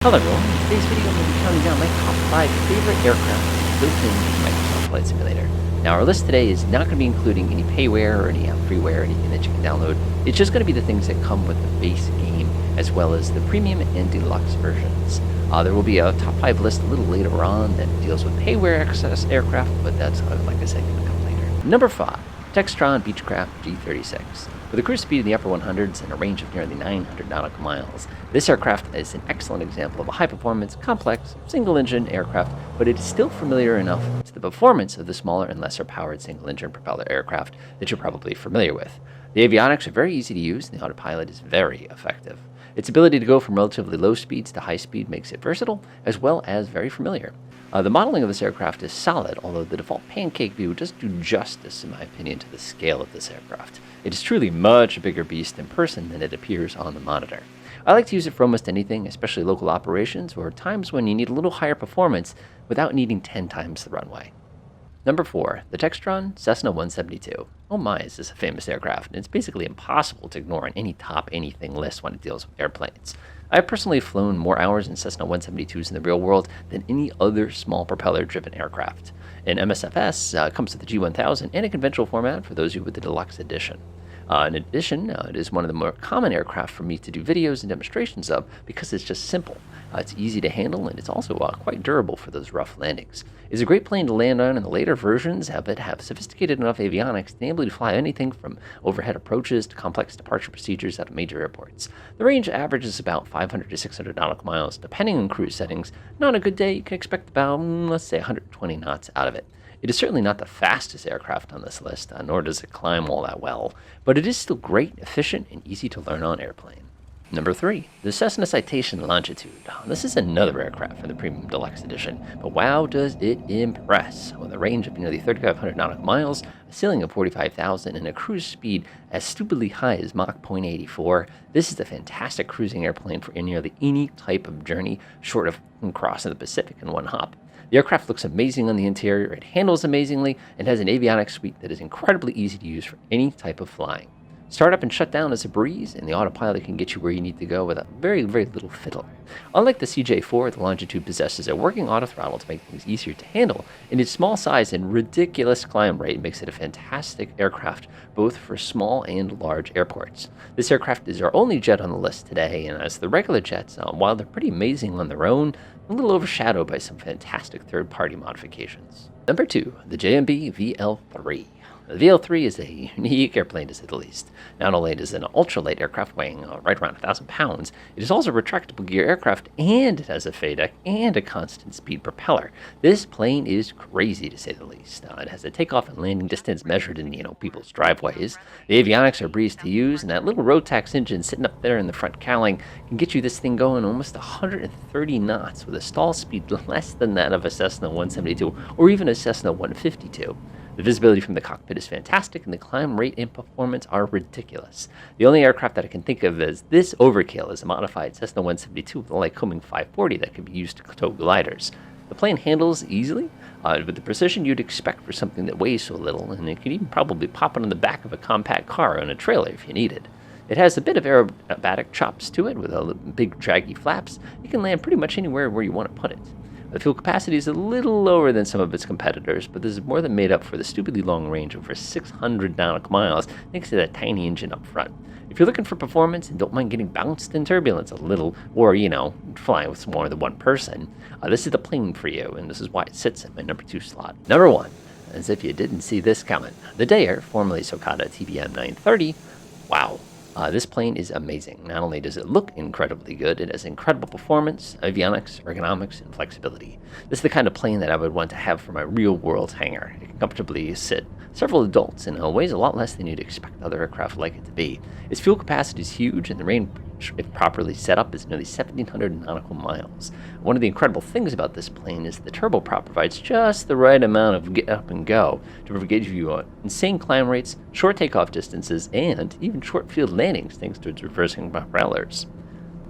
Hello everyone, in today's video I'm going to be counting down my top 5 favorite aircraft built into Microsoft Flight Simulator. Now our list today is not going to be including any payware or any freeware or anything that you can download. It's just going to be the things that come with the base game as well as the premium and deluxe versions. There will be a top 5 list a little later on that deals with payware access aircraft, but that's, like I said, going to come later. Number 5. Textron Beechcraft G36. With a cruise speed in the upper 100s and a range of nearly 900 nautical miles, this aircraft is an excellent example of a high-performance, complex, single-engine aircraft, but it is still familiar enough to the performance of the smaller and lesser-powered single-engine propeller aircraft that you're probably familiar with. The avionics are very easy to use, and the autopilot is very effective. Its ability to go from relatively low speeds to high speed makes it versatile, as well as very familiar. The modeling of this aircraft is solid, although the default pancake view doesn't do justice, in my opinion, to the scale of this aircraft. It is truly much a bigger beast in person than it appears on the monitor. I like to use it for almost anything, especially local operations or times when you need a little higher performance without needing 10 times the runway. Number 4. The Textron Cessna 172. Oh my, is this a famous aircraft, and it's basically impossible to ignore on any top anything list when it deals with airplanes. I've personally flown more hours in Cessna 172s in the real world than any other small propeller-driven aircraft. An MSFS comes with the G1000 and a conventional format for those of you with the deluxe edition. In addition, it is one of the more common aircraft for me to do videos and demonstrations of because it's just simple. It's easy to handle, and it's also quite durable for those rough landings. It's a great plane to land on, and the later versions of it have sophisticated enough avionics to enable you to fly anything from overhead approaches to complex departure procedures out of major airports. The range averages about 500 to 600 nautical miles, depending on cruise settings. Not on a good day, you can expect about, let's say, 120 knots out of it. It is certainly not the fastest aircraft on this list, nor does it climb all that well, but it is still great, efficient, and easy to learn on airplane. Number 3. The Cessna Citation Latitude. This is another aircraft for the Premium Deluxe Edition, but wow does it impress. With a range of nearly 3,500 nautical miles, a ceiling of 45,000, and a cruise speed as stupidly high as Mach 0.84, this is a fantastic cruising airplane for nearly any type of journey short of crossing the Pacific in one hop. The aircraft looks amazing on the interior, it handles amazingly, and has an avionics suite that is incredibly easy to use for any type of flying. Start up and shut down is a breeze, and the autopilot can get you where you need to go with a very, very little fiddle. Unlike the CJ4, the Latitude possesses a working autothrottle to make things easier to handle, and its small size and ridiculous climb rate makes it a fantastic aircraft both for small and large airports. This aircraft is our only jet on the list today, and as the regular jets, while they're pretty amazing on their own, a little overshadowed by some fantastic third-party modifications. Number 2. The JMB VL3. The VL3 is a unique airplane to say the least. Not only is it an ultralight aircraft weighing right around 1,000 pounds, it is also a retractable gear aircraft, and it has a FADEC and a constant speed propeller. This plane is crazy to say the least. It has a takeoff and landing distance measured in, people's driveways. The avionics are a breeze to use, and that little Rotax engine sitting up there in the front cowling can get you this thing going almost 130 knots with a stall speed less than that of a Cessna 172 or even a Cessna 152. The visibility from the cockpit is fantastic, and the climb rate and performance are ridiculous. The only aircraft that I can think of as this overkill is a modified Cessna 172 with a Lycoming 540 that can be used to tow gliders. The plane handles easily, with the precision you'd expect for something that weighs so little, and it can even probably pop it on the back of a compact car on a trailer if you need it. It has a bit of aerobatic chops to it with big draggy flaps. It can land pretty much anywhere where you want to put it. The fuel capacity is a little lower than some of its competitors, but this is more than made up for the stupidly long range of over 600 nautical miles thanks to that tiny engine up front. If you're looking for performance and don't mind getting bounced in turbulence a little, or, flying with more than one person, this is the plane for you, and this is why it sits in my number 2 slot. Number 1, as if you didn't see this coming, the Daher, formerly Socata TBM 930. Wow. This plane is amazing. Not only does it look incredibly good, it has incredible performance, avionics, ergonomics, and flexibility. This is the kind of plane that I would want to have for my real-world hangar. It can comfortably sit several adults and weighs a lot less than you'd expect other aircraft like it to be. Its fuel capacity is huge, and the range, if properly set up, is nearly 1,700 nautical miles. One of the incredible things about this plane is the turboprop provides just the right amount of get up and go to give you insane climb rates, short takeoff distances, and even short field landings thanks to its reversing propellers.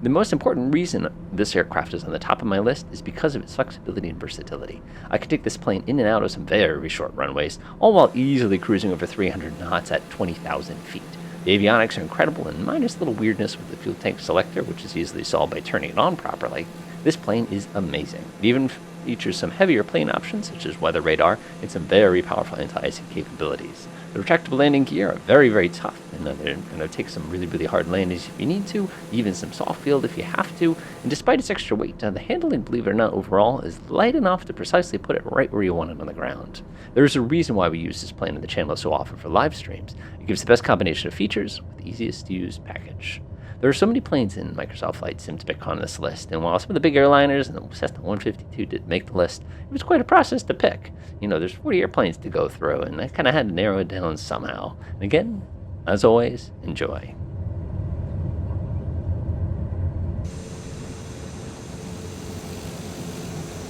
The most important reason this aircraft is on the top of my list is because of its flexibility and versatility. I can take this plane in and out of some very short runways, all while easily cruising over 300 knots at 20,000 feet. The avionics are incredible, and minus a little weirdness with the fuel tank selector, which is easily solved by turning it on properly. This plane is amazing. It even features some heavier plane options, such as weather radar, and some very powerful anti-icing capabilities. The retractable landing gear are very, very tough, and they're going to take some really, really hard landings if you need to, even some soft field if you have to. And despite its extra weight, the handling, believe it or not, overall is light enough to precisely put it right where you want it on the ground. There's a reason why we use this plane in the channel so often for live streams. It gives the best combination of features with the easiest to use package. There are so many planes in Microsoft Flight Sim to pick on this list, and while some of the big airliners and the Cessna 152 did make the list, it was quite a process to pick. There's 40 airplanes to go through, and I kind of had to narrow it down somehow. And again, as always, enjoy.